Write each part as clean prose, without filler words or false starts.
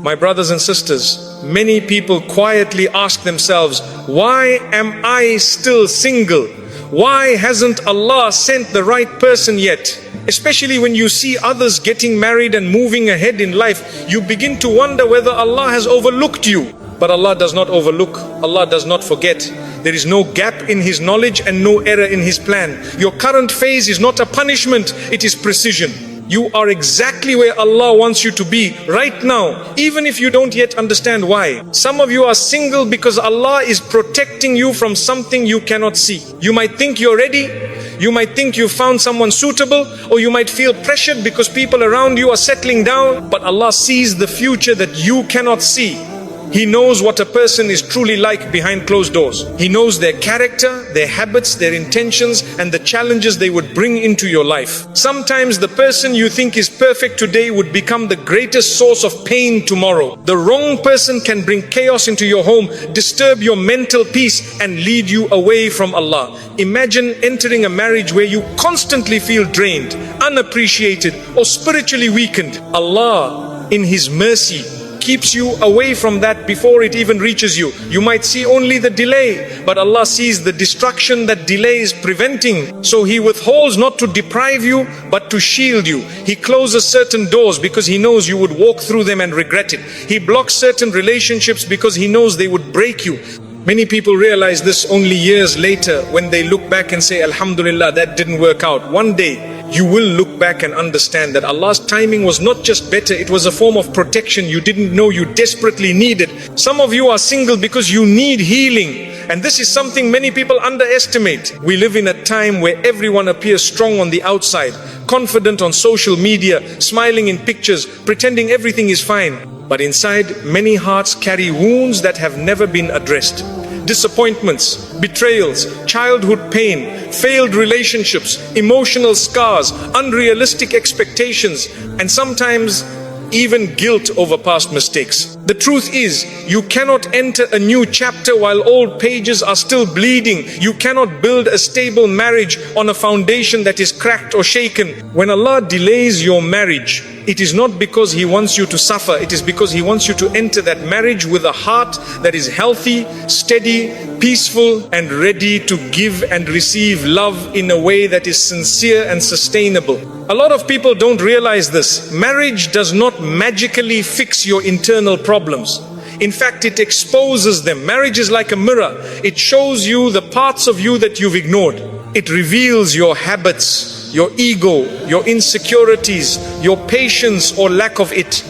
My brothers and sisters, many people quietly ask themselves, why am I still single? Why hasn't Allah sent the right person yet? Especially when you see others getting married and moving ahead in life, you begin to wonder whether Allah has overlooked you. But Allah does not overlook, Allah does not forget. There is no gap in His knowledge and no error in His plan. Your current phase is not a punishment, it is precision. You are exactly where Allah wants you to be right now, even if you don't yet understand why. Some of you are single because Allah is protecting you from something you cannot see. You might think you're ready, you might think you found someone suitable, or you might feel pressured because people around you are settling down, but Allah sees the future that you cannot see. He knows what a person is truly like behind closed doors. He knows their character, their habits, their intentions, and the challenges they would bring into your life. Sometimes the person you think is perfect today would become the greatest source of pain tomorrow. The wrong person can bring chaos into your home, disturb your mental peace, and lead you away from Allah. Imagine entering a marriage where you constantly feel drained, unappreciated, or spiritually weakened. Allah, in His mercy, keeps you away from that before it even reaches you. You might see only the delay, but Allah sees the destruction that delay is preventing. So He withholds not to deprive you, but to shield you. He closes certain doors because He knows you would walk through them and regret it. He blocks certain relationships because He knows they would break you. Many people realize this only years later when they look back and say, Alhamdulillah, that didn't work out. One day, you will look back and understand that Allah's timing was not just better, it was a form of protection you didn't know you desperately needed. Some of you are single because you need healing, and this is something many people underestimate. We live in a time where everyone appears strong on the outside, confident on social media, smiling in pictures, pretending everything is fine. But inside, many hearts carry wounds that have never been addressed. Disappointments, betrayals, childhood pain, failed relationships, emotional scars, unrealistic expectations, and sometimes even guilt over past mistakes. The truth is, you cannot enter a new chapter while old pages are still bleeding. You cannot build a stable marriage on a foundation that is cracked or shaken. When Allah delays your marriage, it is not because He wants you to suffer, it is because He wants you to enter that marriage with a heart that is healthy, steady, peaceful, and ready to give and receive love in a way that is sincere and sustainable. A lot of people don't realize this. Marriage does not magically fix your internal problems. In fact, it exposes them. Marriage is like a mirror. It shows you the parts of you that you've ignored. It reveals your habits, your ego, your insecurities, your patience or lack of it.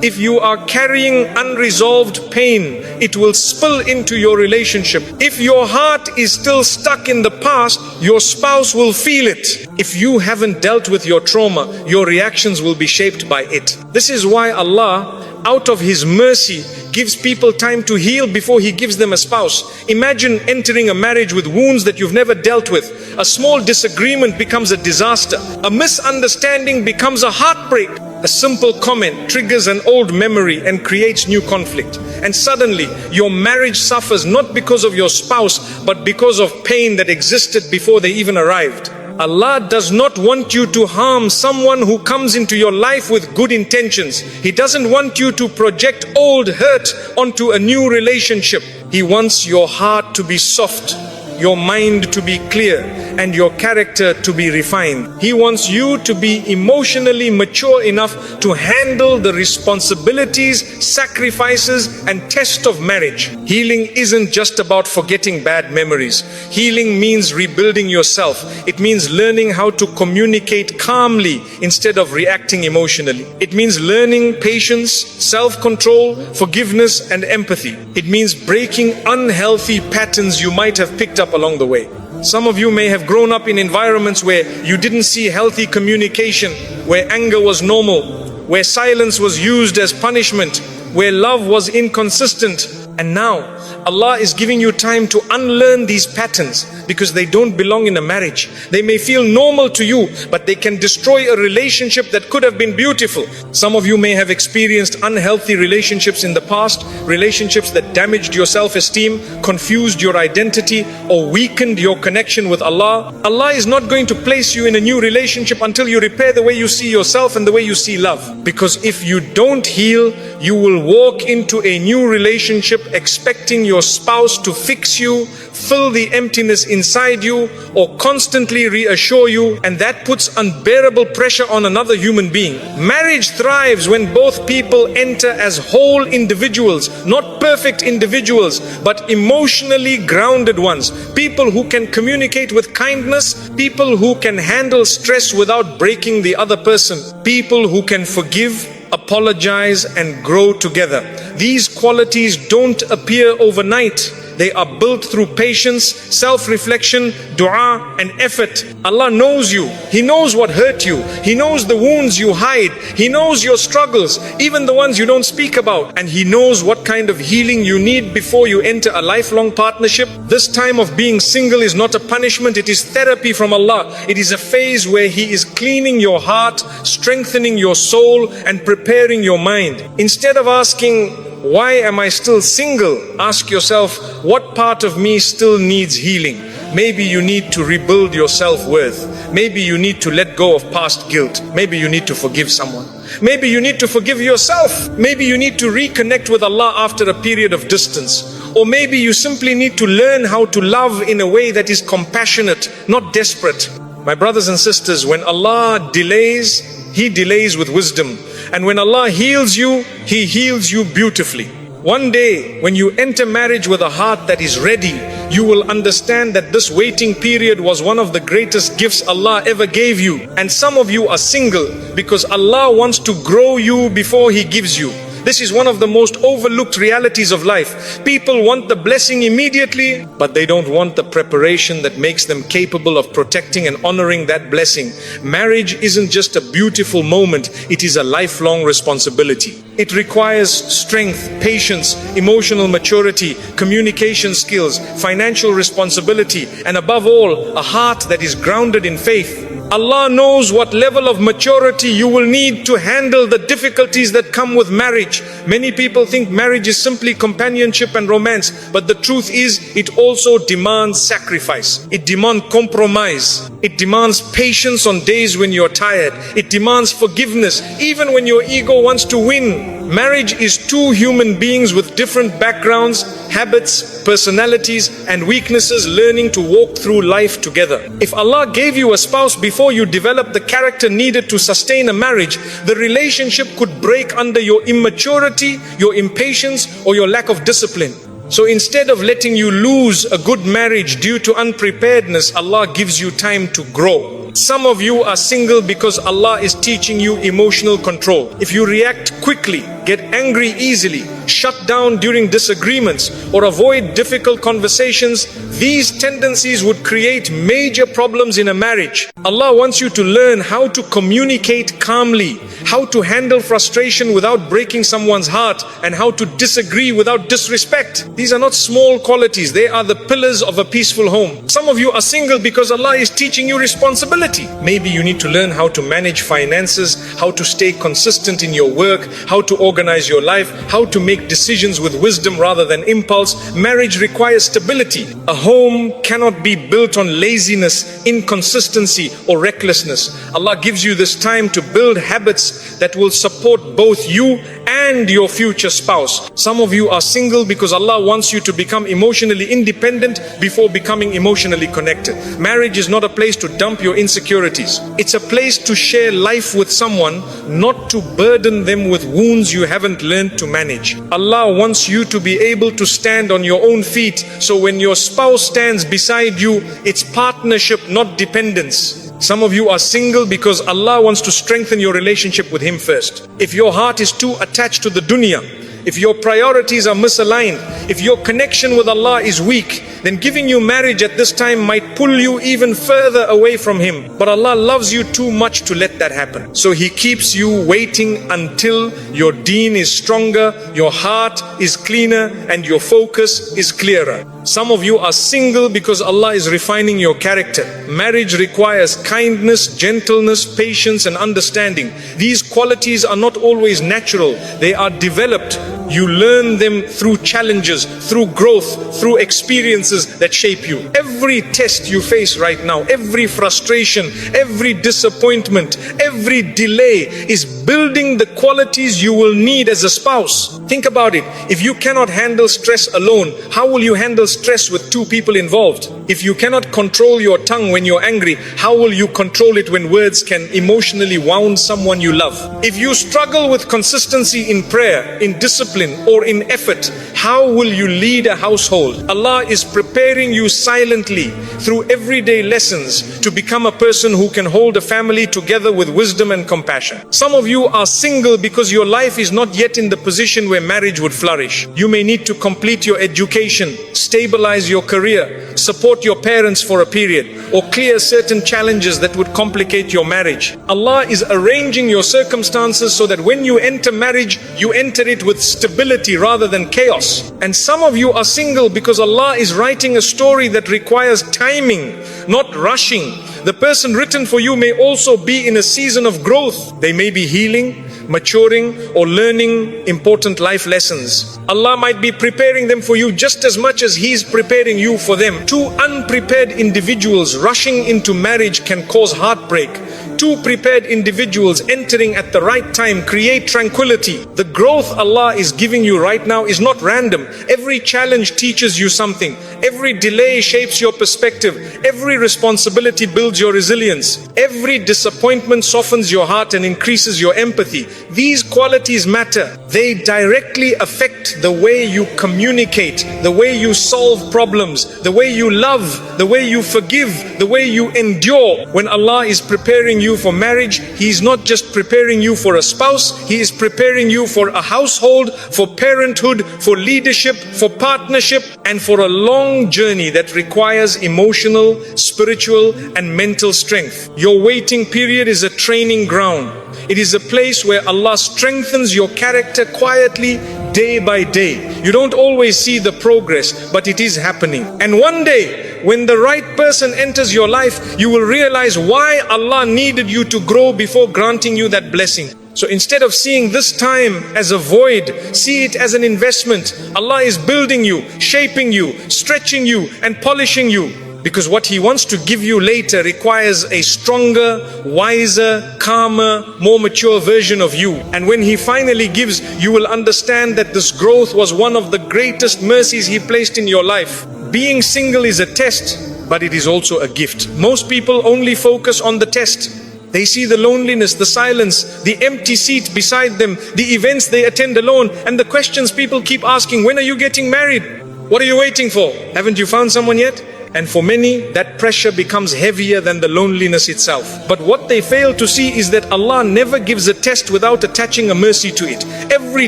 If you are carrying unresolved pain, it will spill into your relationship. If your heart is still stuck in the past, your spouse will feel it. If you haven't dealt with your trauma, your reactions will be shaped by it. This is why Allah, out of His mercy, gives people time to heal before He gives them a spouse. Imagine entering a marriage with wounds that you've never dealt with. A small disagreement becomes a disaster. A misunderstanding becomes a heartbreak. A simple comment triggers an old memory and creates new conflict. And suddenly, your marriage suffers not because of your spouse, but because of pain that existed before they even arrived. Allah does not want you to harm someone who comes into your life with good intentions. He doesn't want you to project old hurt onto a new relationship. He wants your heart to be soft, your mind to be clear, and your character to be refined. He wants you to be emotionally mature enough to handle the responsibilities, sacrifices, and test of marriage. Healing isn't just about forgetting bad memories. Healing means rebuilding yourself. It means learning how to communicate calmly instead of reacting emotionally. It means learning patience, self-control, forgiveness, and empathy. It means breaking unhealthy patterns you might have picked up along the way. Some of you may have grown up in environments where you didn't see healthy communication, where anger was normal, where silence was used as punishment, where love was inconsistent. And now Allah is giving you time to unlearn these patterns because they don't belong in a marriage. They may feel normal to you, but they can destroy a relationship that could have been beautiful. Some of you may have experienced unhealthy relationships in the past, relationships that damaged your self-esteem, confused your identity, or weakened your connection with Allah. Allah is not going to place you in a new relationship until you repair the way you see yourself and the way you see love. Because if you don't heal, you will walk into a new relationship expecting your spouse to fix you, fill the emptiness inside you, or constantly reassure you, and that puts unbearable pressure on another human being. Marriage thrives when both people enter as whole individuals, not perfect individuals, but emotionally grounded ones. People who can communicate with kindness, people who can handle stress without breaking the other person, people who can forgive, apologize, and grow together. These qualities don't appear overnight. They are built through patience, self-reflection, dua, and effort. Allah knows you. He knows what hurt you. He knows the wounds you hide. He knows your struggles, even the ones you don't speak about. And He knows what kind of healing you need before you enter a lifelong partnership. This time of being single is not a punishment. It is therapy from Allah. It is a phase where He is cleaning your heart, strengthening your soul, and preparing your mind. Instead of asking, why am I still single? Ask yourself, what part of me still needs healing? Maybe you need to rebuild your self-worth. Maybe you need to let go of past guilt. Maybe you need to forgive someone. Maybe you need to forgive yourself. Maybe you need to reconnect with Allah after a period of distance. Or maybe you simply need to learn how to love in a way that is compassionate, not desperate. My brothers and sisters, when Allah delays, He delays with wisdom. And when Allah heals you, He heals you beautifully. One day, when you enter marriage with a heart that is ready, you will understand that this waiting period was one of the greatest gifts Allah ever gave you. And some of you are single because Allah wants to grow you before He gives you. This is one of the most overlooked realities of life. People want the blessing immediately, but they don't want the preparation that makes them capable of protecting and honoring that blessing. Marriage isn't just a beautiful moment, it is a lifelong responsibility. It requires strength, patience, emotional maturity, communication skills, financial responsibility, and above all, a heart that is grounded in faith. Allah knows what level of maturity you will need to handle the difficulties that come with marriage. Many people think marriage is simply companionship and romance, but the truth is, it also demands sacrifice. It demands compromise. It demands patience on days when you're tired. It demands forgiveness, even when your ego wants to win. Marriage is two human beings with different backgrounds, habits, personalities, and weaknesses learning to walk through life together. If Allah gave you a spouse before you develop the character needed to sustain a marriage, the relationship could break under your immaturity, your impatience, or your lack of discipline. So instead of letting you lose a good marriage due to unpreparedness, Allah gives you time to grow. Some of you are single because Allah is teaching you emotional control. If you react quickly, get angry easily, shut down during disagreements, or avoid difficult conversations, these tendencies would create major problems in a marriage. Allah wants you to learn how to communicate calmly, how to handle frustration without breaking someone's heart, and how to disagree without disrespect. These are not small qualities, they are the pillars of a peaceful home. Some of you are single because Allah is teaching you responsibility. Maybe you need to learn how to manage finances, how to stay consistent in your work, how to organize your life, how to make decisions with wisdom rather than impulse. Marriage requires stability. A home cannot be built on laziness, inconsistency, or recklessness. Allah gives you this time to build habits that will support both you and your future spouse. Some of you are single because Allah wants you to become emotionally independent before becoming emotionally connected. Marriage is not a place to dump your insecurities. It's a place to share life with someone, not to burden them with wounds you haven't learned to manage. Allah wants you to be able to stand on your own feet, so when your spouse stands beside you, it's partnership, not dependence. Some of you are single because Allah wants to strengthen your relationship with Him first. If your heart is too attached to the dunya, if your priorities are misaligned, if your connection with Allah is weak, then giving you marriage at this time might pull you even further away from Him. But Allah loves you too much to let that happen. So He keeps you waiting until your deen is stronger, your heart is cleaner, and your focus is clearer. Some of you are single because Allah is refining your character. Marriage requires kindness, gentleness, patience, and understanding. These qualities are not always natural. They are developed. You learn them through challenges, through growth, through experiences that shape you. Every test you face right now, every frustration, every disappointment, every delay is building the qualities you will need as a spouse. Think about it. If you cannot handle stress alone, how will you handle stress with two people involved? If you cannot control your tongue when you're angry, how will you control it when words can emotionally wound someone you love? If you struggle with consistency in prayer, in discipline, or in effort, how will you lead a household? Allah is preparing you silently through everyday lessons to become a person who can hold a family together with wisdom and compassion. Some of you are single because your life is not yet in the position where marriage would flourish. You may need to complete your education, stabilize your career, support your parents for a period, or clear certain challenges that would complicate your marriage. Allah is arranging your circumstances so that when you enter marriage, you enter it with stability rather than chaos. And some of you are single because Allah is writing a story that requires timing, not rushing. The person written for you may also be in a season of growth. They may be healing, maturing, or learning important life lessons. Allah might be preparing them for you just as much as He's preparing you for them. Two unprepared individuals rushing into marriage can cause heartbreak. Two prepared individuals entering at the right time create tranquility. The growth Allah is giving you right now is not random. Every challenge teaches you something. Every delay shapes your perspective. Every responsibility builds your resilience. Every disappointment softens your heart and increases your empathy. These qualities matter. They directly affect the way you communicate, the way you solve problems, the way you love, the way you forgive, the way you endure. When Allah is preparing you for marriage, He is not just preparing you for a spouse, He is preparing you for a household, for parenthood, for leadership, for partnership, and for a long journey that requires emotional, spiritual, and mental strength. Your waiting period is a training ground. It is a place where Allah strengthens your character quietly, day by day. You don't always see the progress, but it is happening. And one day, when the right person enters your life, you will realize why Allah needed you to grow before granting you that blessing. So instead of seeing this time as a void, see it as an investment. Allah is building you, shaping you, stretching you, and polishing you. Because what He wants to give you later requires a stronger, wiser, calmer, more mature version of you. And when He finally gives, you will understand that this growth was one of the greatest mercies He placed in your life. Being single is a test, but it is also a gift. Most people only focus on the test. They see the loneliness, the silence, the empty seat beside them, the events they attend alone, and the questions people keep asking: when are you getting married? What are you waiting for? Haven't you found someone yet? And for many, that pressure becomes heavier than the loneliness itself. But what they fail to see is that Allah never gives a test without attaching a mercy to it. Every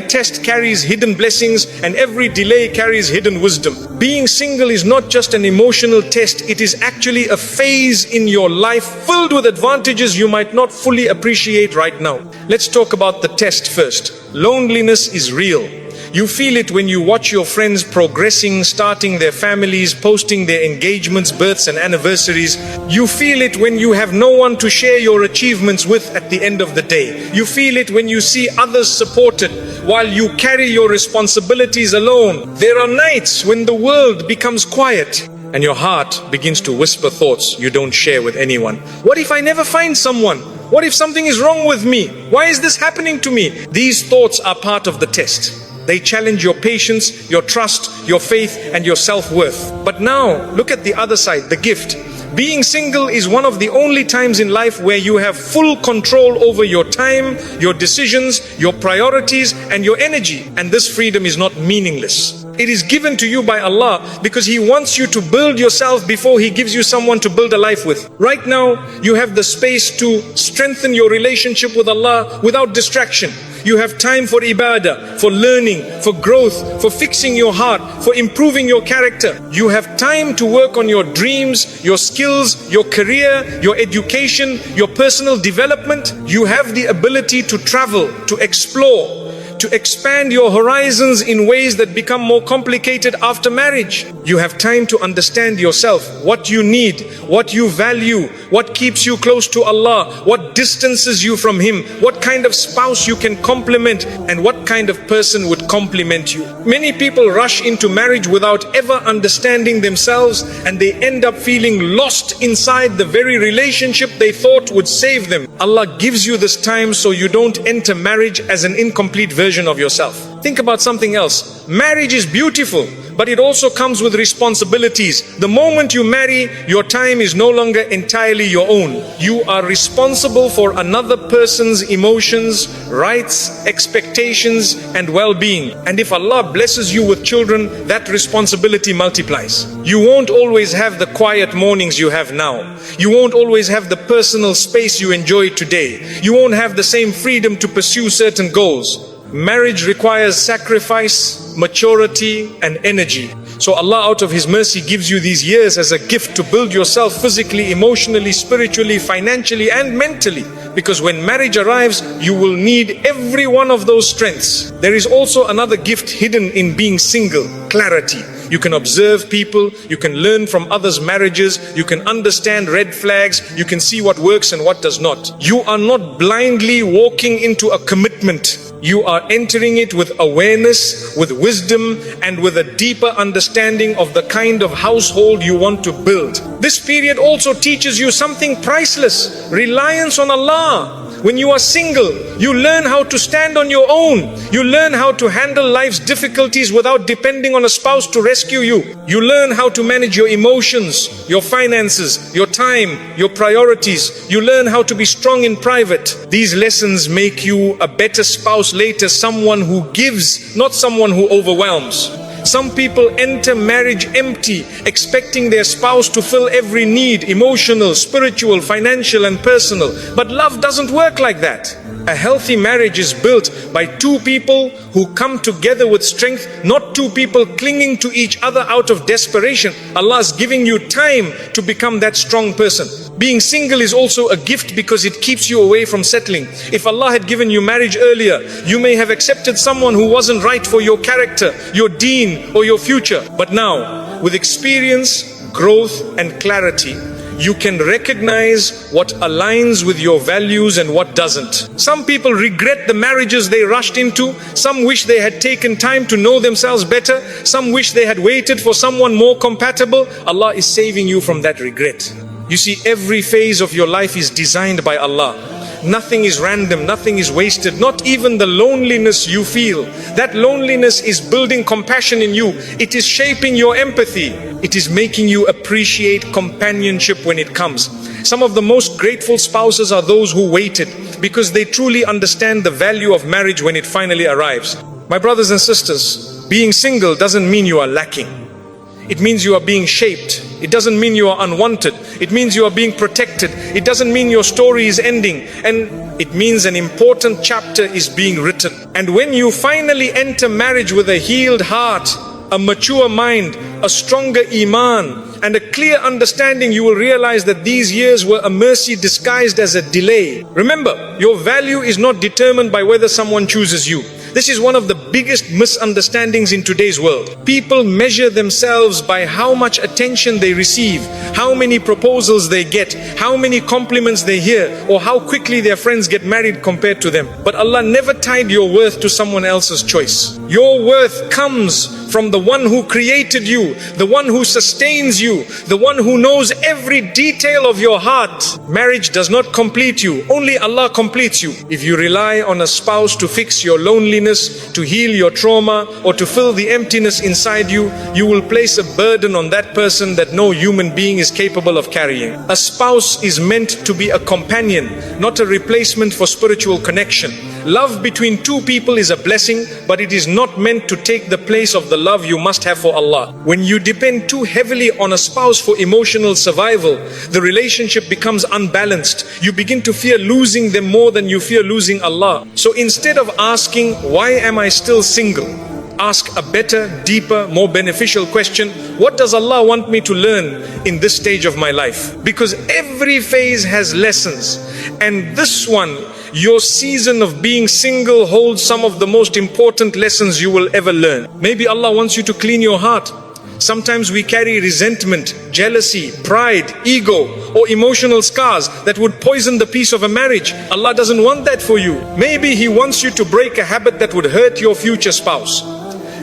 test carries hidden blessings, and every delay carries hidden wisdom. Being single is not just an emotional test, it is actually a phase in your life filled with advantages you might not fully appreciate right now. Let's talk about the test first. Loneliness is real. You feel it when you watch your friends progressing, starting their families, posting their engagements, births and anniversaries. You feel it when you have no one to share your achievements with at the end of the day. You feel it when you see others supported while you carry your responsibilities alone. There are nights when the world becomes quiet and your heart begins to whisper thoughts you don't share with anyone. What if I never find someone? What if something is wrong with me? Why is this happening to me? These thoughts are part of the test. They challenge your patience, your trust, your faith, and your self-worth. But now, look at the other side, the gift. Being single is one of the only times in life where you have full control over your time, your decisions, your priorities, and your energy. And this freedom is not meaningless. It is given to you by Allah because He wants you to build yourself before He gives you someone to build a life with. Right now, you have the space to strengthen your relationship with Allah without distraction. You have time for ibadah, for learning, for growth, for fixing your heart, for improving your character. You have time to work on your dreams, your skills, your career, your education, your personal development. You have the ability to travel, to explore, to expand your horizons in ways that become more complicated after marriage. You have time to understand yourself, what you need, what you value, what keeps you close to Allah, what distances you from Him, what kind of spouse you can complement, and what kind of person would complement you. Many people rush into marriage without ever understanding themselves, and they end up feeling lost inside the very relationship they thought would save them. Allah gives you this time so you don't enter marriage as an incomplete version of yourself. Think about something else. Marriage is beautiful, but it also comes with responsibilities. The moment you marry, your time is no longer entirely your own. You are responsible for another person's emotions, rights, expectations, and well-being. And if Allah blesses you with children, that responsibility multiplies. You won't always have the quiet mornings you have now. You won't always have the personal space you enjoy today. You won't have the same freedom to pursue certain goals. Marriage requires sacrifice, maturity, and energy. So Allah, out of His mercy, gives you these years as a gift to build yourself physically, emotionally, spiritually, financially, and mentally. Because when marriage arrives, you will need every one of those strengths. There is also another gift hidden in being single: clarity. You can observe people, you can learn from others' marriages, you can understand red flags, you can see what works and what does not. You are not blindly walking into a commitment. You are entering it with awareness, with wisdom, and with a deeper understanding of the kind of household you want to build. This period also teaches you something priceless: reliance on Allah. When you are single, you learn how to stand on your own. You learn how to handle life's difficulties without depending on a spouse to rescue you. You learn how to manage your emotions, your finances, your time, your priorities. You learn how to be strong in private. These lessons make you a better spouse later, someone who gives, not someone who overwhelms. Some people enter marriage empty, expecting their spouse to fill every need, emotional, spiritual, financial, and personal. But love doesn't work like that. A healthy marriage is built by two people who come together with strength, not two people clinging to each other out of desperation. Allah is giving you time to become that strong person. Being single is also a gift because it keeps you away from settling. If Allah had given you marriage earlier, you may have accepted someone who wasn't right for your character, your deen, or your future. But now, with experience, growth, and clarity, you can recognize what aligns with your values and what doesn't. Some people regret the marriages they rushed into. Some wish they had taken time to know themselves better. Some wish they had waited for someone more compatible. Allah is saving you from that regret. You see, every phase of your life is designed by Allah. Nothing is random, nothing is wasted, not even the loneliness you feel. That loneliness is building compassion in you. It is shaping your empathy. It is making you appreciate companionship when it comes. Some of the most grateful spouses are those who waited, because they truly understand the value of marriage when it finally arrives. My brothers and sisters, being single doesn't mean you are lacking. It means you are being shaped. It doesn't mean you are unwanted. It means you are being protected. It doesn't mean your story is ending. And it means an important chapter is being written. And when you finally enter marriage with a healed heart, a mature mind, a stronger iman, and a clear understanding, you will realize that these years were a mercy disguised as a delay. Remember, your value is not determined by whether someone chooses you. This is one of the biggest misunderstandings in today's world. People measure themselves by how much attention they receive, how many proposals they get, how many compliments they hear, or how quickly their friends get married compared to them. But Allah never tied your worth to someone else's choice. Your worth comes from the one who created you, the one who sustains you, the one who knows every detail of your heart. Marriage does not complete you, only Allah completes you. If you rely on a spouse to fix your loneliness, to heal your trauma, or to fill the emptiness inside you, you will place a burden on that person that no human being is capable of carrying. A spouse is meant to be a companion, not a replacement for spiritual connection. Love between two people is a blessing, but it is not meant to take the place of the love you must have for Allah. When you depend too heavily on a spouse for emotional survival, the relationship becomes unbalanced. You begin to fear losing them more than you fear losing Allah. So instead of asking, why am I still single? Ask a better, deeper, more beneficial question. What does Allah want me to learn in this stage of my life? Because every phase has lessons. And this one, your season of being single, holds some of the most important lessons you will ever learn. Maybe Allah wants you to clean your heart. Sometimes we carry resentment, jealousy, pride, ego, or emotional scars that would poison the peace of a marriage. Allah doesn't want that for you. Maybe He wants you to break a habit that would hurt your future spouse.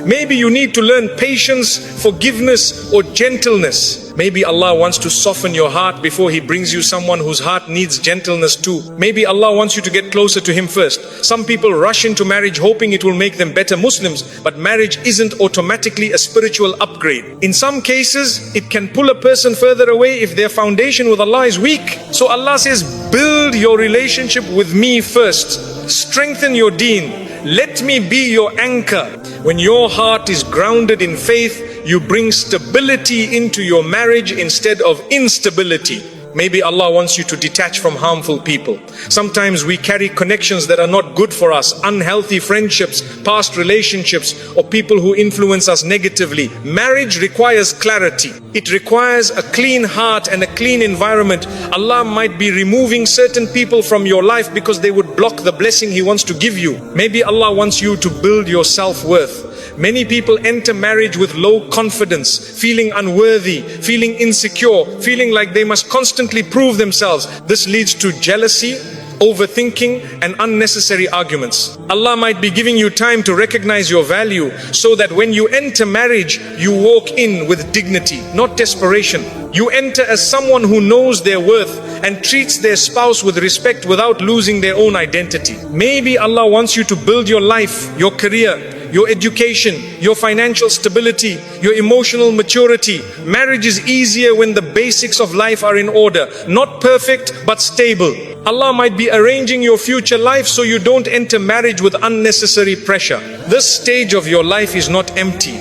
Maybe you need to learn patience, forgiveness, or gentleness. Maybe Allah wants to soften your heart before He brings you someone whose heart needs gentleness too. Maybe Allah wants you to get closer to Him first. Some people rush into marriage hoping it will make them better Muslims, but marriage isn't automatically a spiritual upgrade. In some cases, it can pull a person further away if their foundation with Allah is weak. So Allah says, build your relationship with me first. Strengthen your deen. Let me be your anchor. When your heart is grounded in faith, you bring stability into your marriage instead of instability. Maybe Allah wants you to detach from harmful people. Sometimes we carry connections that are not good for us, unhealthy friendships, past relationships, or people who influence us negatively. Marriage requires clarity. It requires a clean heart and a clean environment. Allah might be removing certain people from your life because they would block the blessing He wants to give you. Maybe Allah wants you to build your self-worth. Many people enter marriage with low confidence, feeling unworthy, feeling insecure, feeling like they must constantly prove themselves. This leads to jealousy, overthinking, and unnecessary arguments. Allah might be giving you time to recognize your value so that when you enter marriage, you walk in with dignity, not desperation. You enter as someone who knows their worth and treats their spouse with respect without losing their own identity. Maybe Allah wants you to build your life, your career, your education, your financial stability, your emotional maturity. Marriage is easier when the basics of life are in order, not perfect but stable. Allah might be arranging your future life so you don't enter marriage with unnecessary pressure. This stage of your life is not empty.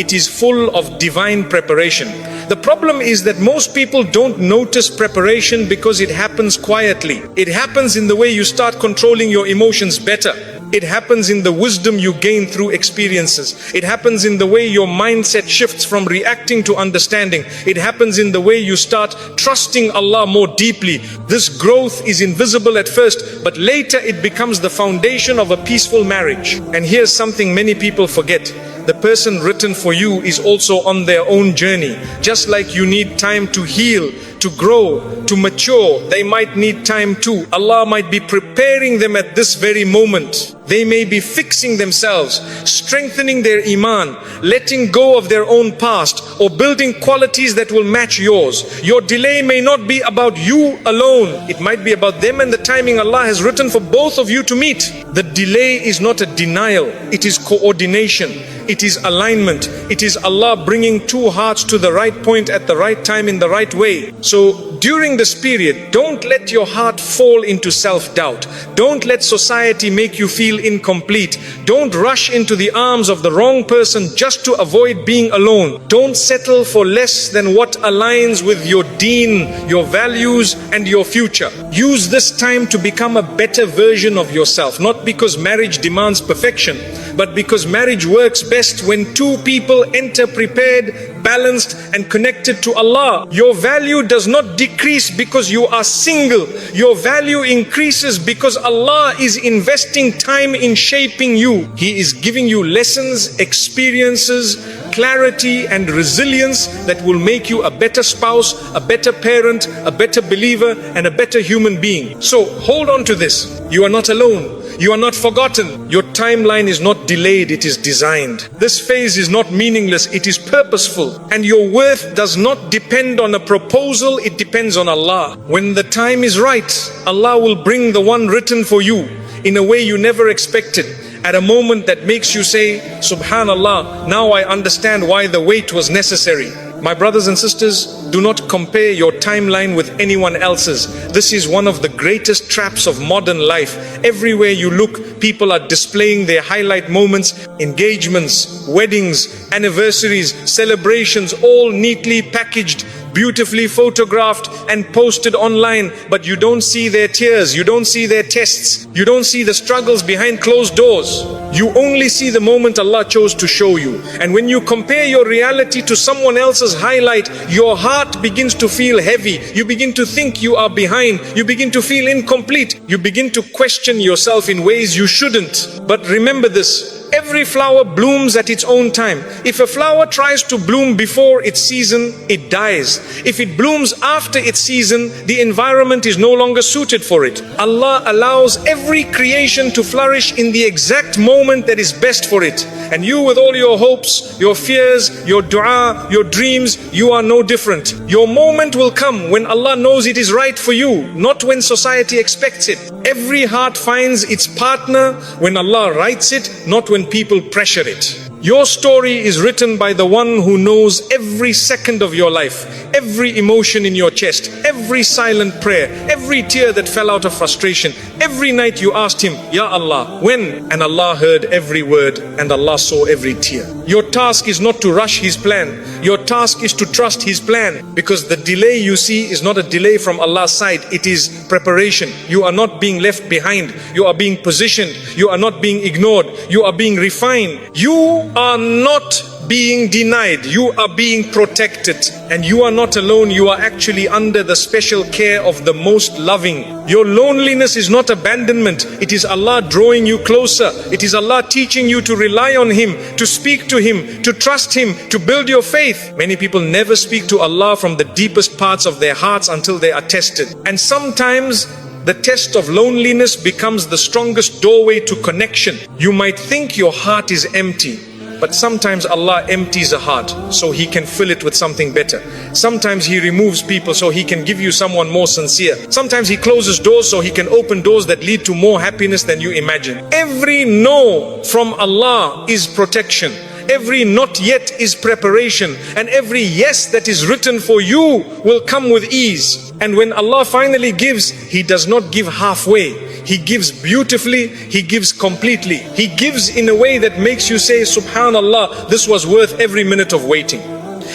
It is full of divine preparation. The problem is that most people don't notice preparation because it happens quietly. It happens in the way you start controlling your emotions better. It happens in the wisdom you gain through experiences. It happens in the way your mindset shifts from reacting to understanding. It happens in the way you start trusting Allah more deeply. This growth is invisible at first, but later it becomes the foundation of a peaceful marriage. And here's something many people forget. The person written for you is also on their own journey. Just like you need time to heal, to grow, to mature, they might need time too. Allah might be preparing them at this very moment. They may be fixing themselves, strengthening their iman, letting go of their own past, or building qualities that will match yours. Your delay may not be about you alone. It might be about them and the timing Allah has written for both of you to meet. The delay is not a denial. It is coordination. It is alignment. It is Allah bringing two hearts to the right point at the right time in the right way. So during this period, don't let your heart fall into self-doubt. Don't let society make you feel incomplete. Don't rush into the arms of the wrong person just to avoid being alone. Don't settle for less than what aligns with your deen, your values, and your future. Use this time to become a better version of yourself, not because marriage demands perfection, but because marriage works best when two people enter prepared, balanced, and connected to Allah. Your value does not decrease because you are single. Your value increases because Allah is investing time in shaping you. He is giving you lessons, experiences, clarity, and resilience that will make you a better spouse, a better parent, a better believer, and a better human being. So hold on to this. You are not alone. You are not forgotten. Your timeline is not delayed, it is designed. This phase is not meaningless, it is purposeful. And your worth does not depend on a proposal, it depends on Allah. When the time is right, Allah will bring the one written for you in a way you never expected. At a moment that makes you say, Subhanallah, now I understand why the wait was necessary. My brothers and sisters, Do not compare your timeline with anyone else's. This is one of the greatest traps of modern life. Everywhere you look, people are displaying their highlight moments, engagements, weddings, anniversaries, celebrations, all neatly packaged, beautifully photographed and posted online. But you don't see their tears, you don't see their tests, you don't see the struggles behind closed doors. You only see the moment Allah chose to show you. And when you compare your reality to someone else's highlight, your heart begins to feel heavy. You begin to think you are behind. You begin to feel incomplete. You begin to question yourself in ways you shouldn't. But remember this: every flower blooms at its own time. If a flower tries to bloom before its season, it dies. If it blooms after its season, the environment is no longer suited for it. Allah allows every creation to flourish in the exact moment that is best for it. And you, with all your hopes, your fears, your dua, your dreams, you are no different. Your moment will come when Allah knows it is right for you, not when society expects it. Every heart finds its partner when Allah writes it, not when people pressure it. Your story is written by the one who knows every second of your life, every emotion in your chest, every silent prayer, every tear that fell out of frustration. Every night you asked him, Ya Allah, when? And Allah heard every word and Allah saw every tear. Your task is not to rush His plan. Your task is to trust His plan, because the delay you see is not a delay from Allah's side. It is preparation. You are not being left behind. You are being positioned. You are not being ignored. You are being refined. You are not being denied. You are being protected. And you are not alone. You are actually under the special care of the most loving. Your loneliness is not abandonment. It is Allah drawing you closer. It is Allah teaching you to rely on Him, to speak to Him, to trust Him, to build your faith. Many people never speak to Allah from the deepest parts of their hearts until they are tested. And sometimes the test of loneliness becomes the strongest doorway to connection. You might think your heart is empty, but sometimes Allah empties a heart so He can fill it with something better. Sometimes He removes people so He can give you someone more sincere. Sometimes He closes doors so He can open doors that lead to more happiness than you imagine. Every no from Allah is protection. Every not yet is preparation. And every yes that is written for you will come with ease. And when Allah finally gives, He does not give halfway. He gives beautifully, He gives completely. He gives in a way that makes you say, Subhanallah, this was worth every minute of waiting.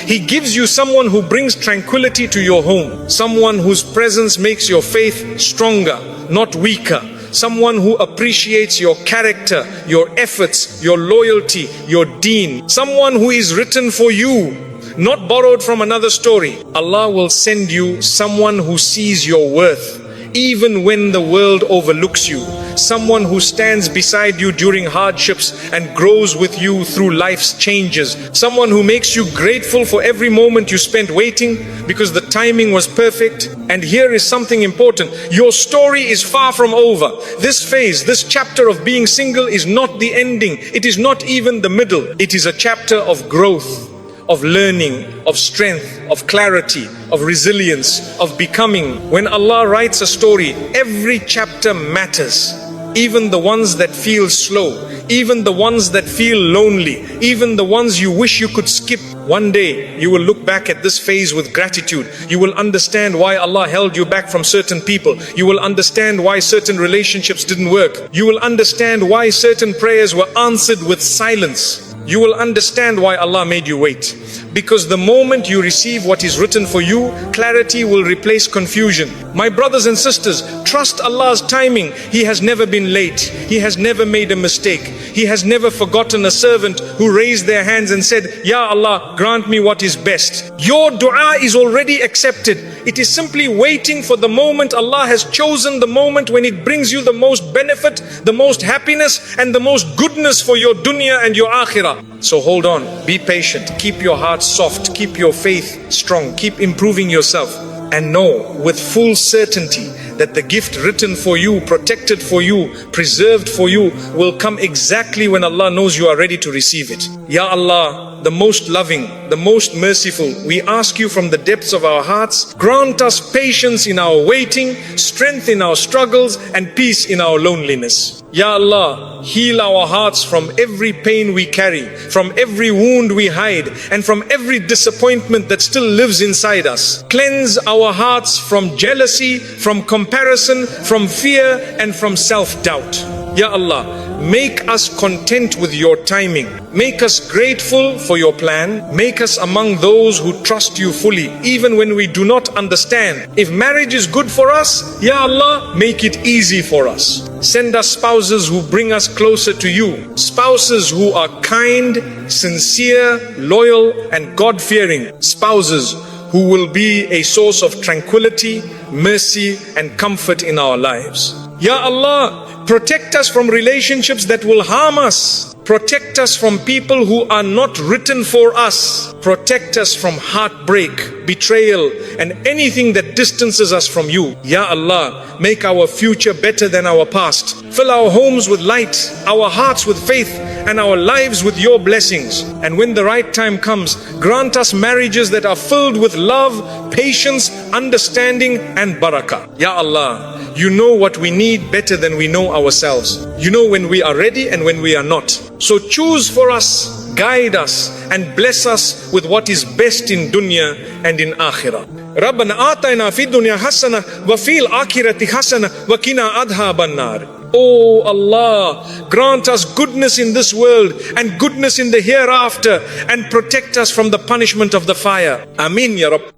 He gives you someone who brings tranquility to your home. Someone whose presence makes your faith stronger, not weaker. Someone who appreciates your character, your efforts, your loyalty, your deen. Someone who is written for you, not borrowed from another story. Allah will send you someone who sees your worth, even when the world overlooks you. Someone who stands beside you during hardships and grows with you through life's changes. Someone who makes you grateful for every moment you spent waiting because the timing was perfect. And here is something important. Your story is far from over. This phase, this chapter of being single is not the ending. It is not even the middle. It is a chapter of growth, of learning, of strength, of clarity, of resilience, of becoming. When Allah writes a story, every chapter matters. Even the ones that feel slow, even the ones that feel lonely, even the ones you wish you could skip. One day you will look back at this phase with gratitude. You will understand why Allah held you back from certain people. You will understand why certain relationships didn't work. You will understand why certain prayers were answered with silence. You will understand why Allah made you wait. Because the moment you receive what is written for you, clarity will replace confusion. My brothers and sisters, trust Allah's timing. He has never been late. He has never made a mistake. He has never forgotten a servant who raised their hands and said, Ya Allah, grant me what is best. Your dua is already accepted. It is simply waiting for the moment. Allah has chosen the moment when it brings you the most benefit, the most happiness, and the most goodness for your dunya and your akhirah. So hold on, be patient, keep your heart soft, keep your faith strong, keep improving yourself, and know with full certainty that the gift written for you, protected for you, preserved for you will come exactly when Allah knows you are ready to receive it. Ya Allah, the most loving, the most merciful, we ask you from the depths of our hearts, grant us patience in our waiting, strength in our struggles, and peace in our loneliness. Ya Allah, heal our hearts from every pain we carry, from every wound we hide, and from every disappointment that still lives inside us. Cleanse our hearts from jealousy, from comparison, from fear, and from self-doubt. Ya Allah, make us content with your timing. Make us grateful for your plan. Make us among those who trust you fully, even when we do not understand. If marriage is good for us, Ya Allah, make it easy for us. Send us spouses who bring us closer to you. Spouses who are kind, sincere, loyal, and God-fearing. Spouses who will be a source of tranquility, mercy, and comfort in our lives. Ya Allah, protect us from relationships that will harm us. Protect us from people who are not written for us. Protect us from heartbreak, betrayal, and anything that distances us from you. Ya Allah, make our future better than our past. Fill our homes with light, our hearts with faith, and our lives with your blessings. And when the right time comes, grant us marriages that are filled with love, patience, understanding, and barakah. Ya Allah, you know what we need better than we know ourselves. You know when we are ready and when we are not. So choose for us, guide us, and bless us with what is best in dunya and in akhirah. رَبَّنَا آتَيْنَا فِي الدُّنْيَا حَسَنَةً وَفِي الْآخِرَةِ حَسَنَةً وَقِنَا عَذَابَ النَّارِ. Oh Allah, grant us goodness in this world and goodness in the hereafter, and protect us from the punishment of the fire. Ameen Ya Rabb.